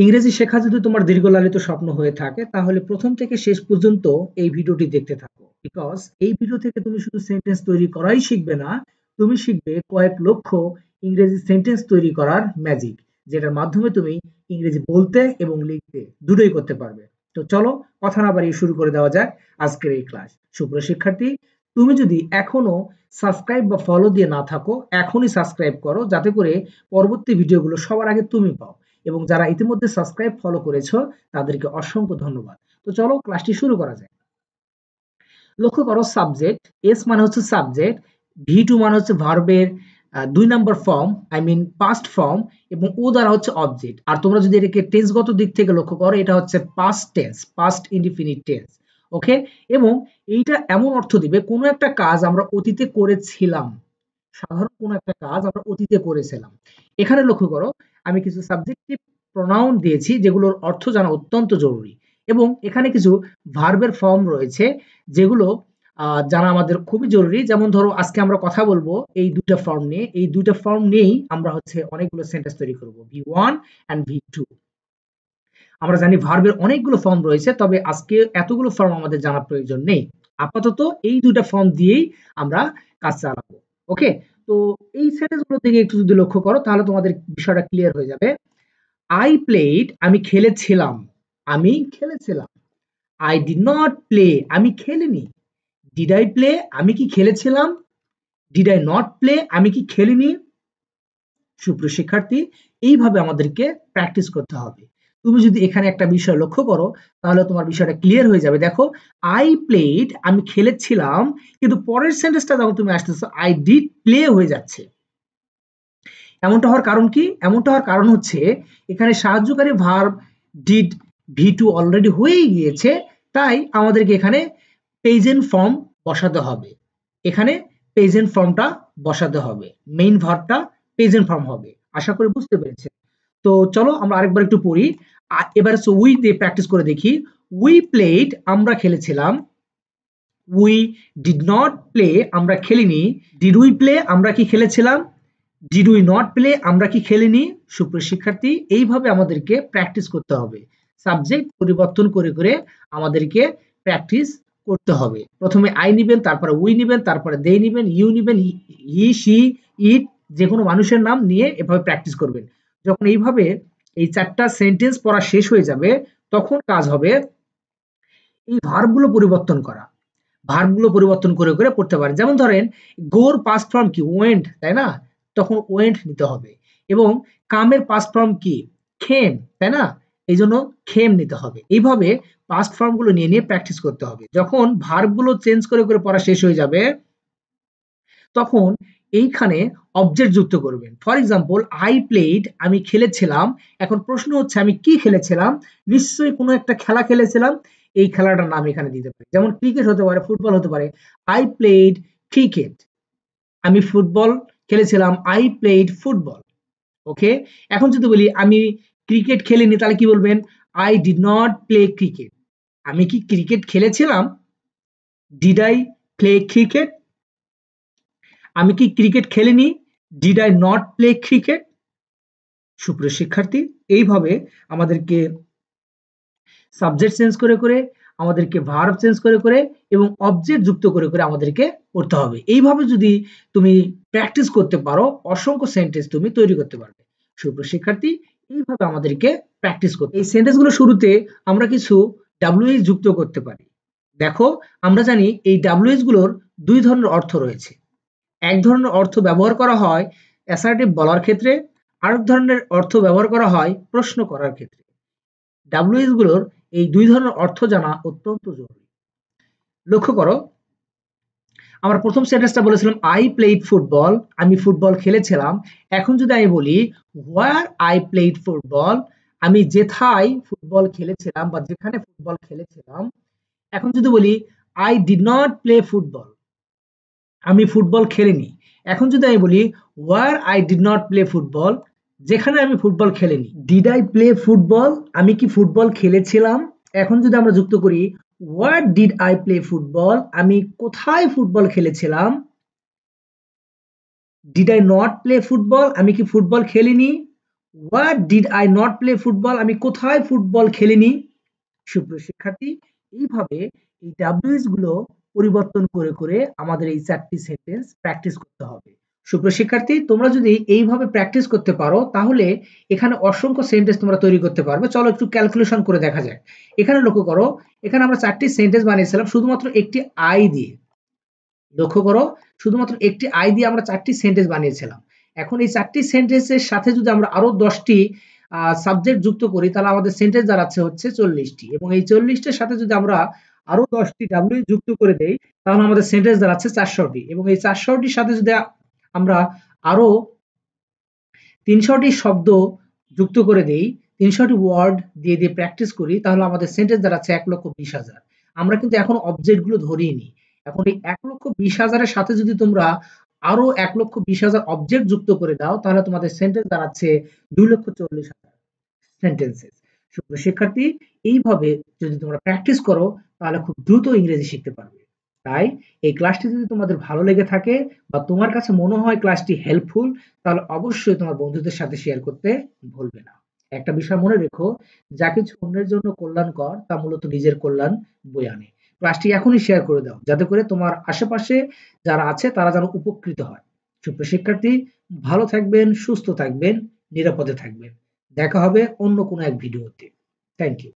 ইংরেজি শেখা যদি তোমার দীর্ঘলালিত স্বপ্ন হয়ে থাকে তাহলে প্রথম থেকে শেষ পর্যন্ত এই ভিডিওটি দেখতে থাকো। বিকজ এই ভিডিও থেকে তুমি শুধু সেন্টেন্স তৈরি করাই শিখবে না, তুমি শিখবে কয়েক লক্ষ ইংরেজি সেন্টেন্স তৈরি করার ম্যাজিক, যেটার মাধ্যমে তুমি ইংরেজি বলতে এবং লিখতে দুটোই করতে পারবে। তো চলো কথা না বাড়িয়ে শুরু করে দেওয়া যাক আজকের এই ক্লাস। সুপ্রিয় শিক্ষার্থী, তুমি যদি এখনো সাবস্ক্রাইব বা ফলো দিয়ে না থাকো, এখনই সাবস্ক্রাইব করো যাতে করে পরবর্তী ভিডিওগুলো সবার আগে তুমি পাও। এবং যারা ইতিমধ্যে সাবস্ক্রাইব ফলো করেছো তাদেরকে অসংখ্য ধন্যবাদ। তো চলো ক্লাসটি শুরু করা যায়। লক্ষ্য করো, সাবজেক্ট এস মানে হচ্ছে সাবজেক্ট, ভি2 মানে হচ্ছে ভার্বের 2 number form, I mean past form, এবং ও দ্বারা হচ্ছে অবজেক্ট। আর তোমরা যদি এটাকে টেন্সগত দিক থেকে লক্ষ্য করো, এটা হচ্ছে past tense, past indefinite tense. Okay, এবং এইটা এমন অর্থ দিবে কোনো একটা কাজ আমরা অতীতে করেছিলাম, সাধারণ কোনো একটা কাজ আমরা অতীতে করেছিলাম। এখানে লক্ষ্য করো, আমি কিছু সাবজেক্টিভ প্রোনাউন দিয়েছি যেগুলোর অর্থ জানা অত্যন্ত জরুরি, এবং এখানে কিছু ভার্বের ফর্ম রয়েছে যেগুলো জানা আমাদের খুবই জরুরি। যেমন ধরো, আজকে আমরা কথা বলবো এই দুইটা ফর্ম নিয়ে, এই দুইটা ফর্ম নিয়েই আমরা হচ্ছে অনেকগুলো সেন্টেন্স তৈরি করব, ভি1 এন্ড ভি2। আমরা জানি ভার্বের অনেকগুলো ফর্ম রয়েছে, তবে আজকে এতগুলো ফর্ম আমাদের জানার প্রয়োজন নেই। আপাতত এই দুইটা ফর্ম দিয়েই আমরা কাজ চালাবো। ওকে, তো এই সেন্টেন্স গুলো থেকে একটু যদি লক্ষ্য করো তাহলে তোমাদের বিষয়টা ক্লিয়ার হয়ে যাবে। আই প্লেড, আমি খেলেছিলাম, আমি খেলেছিলাম। আই ডিড নট প্লে, আমি খেলিনি। ডিড আই প্লে, আমি কি খেলেছিলাম? ডিড আই নট প্লে, আমি কি খেলিনি? সুপ্রিয় শিক্ষার্থী, এইভাবে আমাদেরকে প্র্যাকটিস করতে হবে। তুমি যদি এখানে একটা বিষয় লক্ষ্য করো তাহলে তোমার বিষয়টা ক্লিয়ার হয়ে যাবে। দেখো, আই প্লেড, আমি খেলেছিলাম, কিন্তু পরের সেন্টেন্সটা যখন তুমি আসতেছো আই ডিড প্লে হয়ে যাচ্ছে। এমনটা হওয়ার কারণ কি? এমনটা হওয়ার কারণ হচ্ছে এখানে সাহায্যকারী ভার্ব ডিড ভি2 অলরেডি হয়েই গিয়েছে, তাই আমাদেরকে এখানে প্রেজেন্ট ফর্ম বসাতে হবে। এখানে প্রেজেন্ট ফর্মটা বসাতে হবে, মেইন ভার্বটা প্রেজেন্ট ফর্ম হবে। আশা করি বুঝতে পেরেছে। তো চলো আমরা আরেকবার একটু পড়ি। এবার উই দিয়ে প্র্যাকটিস করে দেখি। উই প্লেড, আমরা খেলেছিলাম। উই ডিড নট প্লে, আমরা খেলিনি। ডিড উই প্লে, আমরা কি খেলেছিলাম? ডিড উই নট প্লে, আমরা কি খেলিনি? সুপ্রিয় শিক্ষার্থী, এইভাবে আমাদেরকে প্র্যাকটিস করতে হবে। সাবজেক্ট পরিবর্তন করে করে আমাদেরকে প্র্যাকটিস করতে হবে। প্রথমে আই নিবেন, তারপরে উই নিবেন, তারপরে দে নিবেন, ইউ নিবেন, হি, সি, ইট, যে কোনো মানুষের নাম নিয়ে এভাবে প্র্যাকটিস করবেন। যখন এইভাবে এই 4টা সেন্টেন্স পড়া শেষ হয়ে যাবে, তখন কাজ হবে এই ভার্বগুলো পরিবর্তন করা। ভার্বগুলো পরিবর্তন করে করে পড়তে পারেন। যেমন ধরেন, গোর পাস্ট ফর্ম কি? ওয়েন্ট, তাই না? তখন ওয়েন্ট নিতে হবে। এবং কামের পাস্ট ফর্ম কি? খেম, তাই না? এই জন্য খেম নিতে হবে। এইভাবে পাস্ট ফর্মগুলো নিয়ে নিয়ে প্র্যাকটিস করতে হবে। যখন ভার্বগুলো চেঞ্জ করে করে পড়া শেষ হয়ে যাবে, তখন এইখানে অবজেক্ট যুক্ত করবেন। ফর এক্সাম্পল, আই প্লেড, আমি খেলেছিলাম। এখন প্রশ্ন হচ্ছে আমি কি খেলেছিলাম? নিশ্চয়ই কোনো একটা খেলা খেলেছিলাম। এই খেলাটার নাম এখানে দিতে পারি। যেমন ক্রিকেট হতে পারে, ফুটবল হতে পারে। আই প্লেড ক্রিকেট, আমি ফুটবল খেলেছিলাম। I played football. ওকে, এখন যদি বলি আমি ক্রিকেট খেলিনি, তাহলে কি বলবেন? I did not play cricket. আমি কি ক্রিকেট খেলেছিলাম? Did I play cricket? আমি কি ক্রিকেট খেলিনি? Did I not play cricket? সুপ্রিয় শিক্ষার্থী, এইভাবে আমাদেরকে সাবজেক্ট চেঞ্জ করে করে, আমাদেরকে ভার্ব চেঞ্জ করে করে এবং অবজেক্ট যুক্ত করে করে আমাদেরকে পড়তে হবে। এইভাবে যদি তুমি প্র্যাকটিস করতে পারো, অসংখ্য সেন্টেন্স তুমি তৈরি করতে পারবে। সুপ্রিয় শিক্ষার্থী, এইভাবে আমাদেরকে প্র্যাকটিস করতে। এই সেন্টেন্সগুলো শুরুতে আমরা কিছু ডাব্লিউএইচ যুক্ত করতে পারি। দেখো, আমরা জানি এই ডাব্লিউএইচ গুলোর 2 ধরনের অর্থ রয়েছে। এক ধরনের অর্থ ব্যবহার করা হয় অ্যাসার্টিভ বলার ক্ষেত্রে, আরেক ধরনের অর্থ ব্যবহার করা হয় প্রশ্ন করার ক্ষেত্রে। ডাব্লিউএইচ গুলোর এই 2 ধরনের অর্থ জানা অত্যন্ত জরুরি। লক্ষ্য করো, আমরা প্রথম সেন্টেন্সটা বলেছিলাম আই প্লেড ফুটবল, আমি ফুটবল খেলেছিলাম। এখন যদি আমি বলি হোয়ার আই প্লেড ফুটবল, আমি যেথায় ফুটবল খেলেছিলাম বা যেখানে ফুটবল খেলেছিলাম। এখন যদি বলি I did not play football, আমি ফুটবল খেলিনি। এখন যদি আমি বলি where I did not play football, যেখানে আমি ফুটবল খেলিনি। ডিড আই প্লে ফুটবল, আমি কি ফুটবল খেলেছিলাম? এখন যদি আমরা যুক্ত করি where did I play football, আমি কোথায় ফুটবল খেলেছিলাম? Did I not play football, আমি কি ফুটবল খেলিনি? What did I not play football? আমি কোথায় ফুটবল খেলিনি? সুপ্রিয় শিক্ষার্থী, এইভাবে এই ডাব্লিউএইচ গুলো পরিবর্তন করে করে আমাদের এই ৪ টি সেন্টেন্স প্র্যাকটিস করতে হবে। সুপ্রিয় শিক্ষার্থী, তোমরা যদি এইভাবে প্র্যাকটিস করতে পারো তাহলে এখানে অসংখ্য সেন্টেন্স তোমরা তৈরি করতে পারবে। চলো একটু ক্যালকুলেশন করে দেখা যাক। এখানে লক্ষ্য করো, এখানে আমরা ৪ টি সেন্টেন্স বানিয়েছিলাম শুধুমাত্র একটি আই দিয়ে। লক্ষ্য করো, শুধুমাত্র একটি আই দিয়ে আমরা ৪ টি সেন্টেন্স বানিয়েছিলাম। এখন এই ৪ টি সেন্টেন্সের সাথে যদি আমরা আরো ১০ টি সাবজেক্ট যুক্ত করি তাহলে আমাদের সেন্টেন্স দাঁড়াচ্ছে হচ্ছে ৪০ টি এবং এই ৪০ টির সাথে যদি আমরা আরো ১০ টি ডাব্লিউ যুক্ত করে দেই তাহলে আমাদের সেন্টেন্স দাঁড়াচ্ছে ৪০০ টি এবং এই ৪০০ টির সাথে যদি আমরা আরো ৩০০ টি শব্দ যুক্ত করে দেই, ৩০০ টি ওয়ার্ড দিয়ে দিয়ে প্র্যাকটিস করি তাহলে আমাদের সেন্টেন্স দাঁড়াচ্ছে ১,২০,০০০। আমরা কিন্তু এখন অবজেক্ট গুলো ধরিনি। এখন এই ১,২০,০০০ এর সাথে যদি তোমরা আরো ১,২০,০০০ অবজেক্ট যুক্ত করে দাও তাহলে তোমাদের সেন্টেন্স দাঁড়াচ্ছে ২,৪০,০০০ সেন্টেন্সেস। সুপ্রিয় শিক্ষার্থী, এইভাবে যদি তোমরা প্র্যাকটিস করো তাহলে খুব দ্রুত ইংরেজি শিখতে পারবে। তাই এই ক্লাসটি যদি তোমাদের ভালো লেগে থাকে বা তোমার কাছে মনে হয় ক্লাসটি হেল্পফুল তাহলে অবশ্যই তোমার বন্ধুদের সাথে শেয়ার করতে ভুলবে না। একটা বিষয় মনে রেখো, যা কিছু অন্যের জন্য কল্যাণকর তা মূলত নিজের কল্যাণ বয়ে আনে। ক্লাসটি এখনই শেয়ার করে দাও যাতে করে তোমার আশেপাশে যারা আছে তারা যেন উপকৃত হয়। সুপ্রিয় শিক্ষার্থী, ভালো থাকবেন, সুস্থ থাকবেন, নিরাপদে থাকবেন। দেখা হবে অন্য কোনো এক ভিডিওতে। Thank you.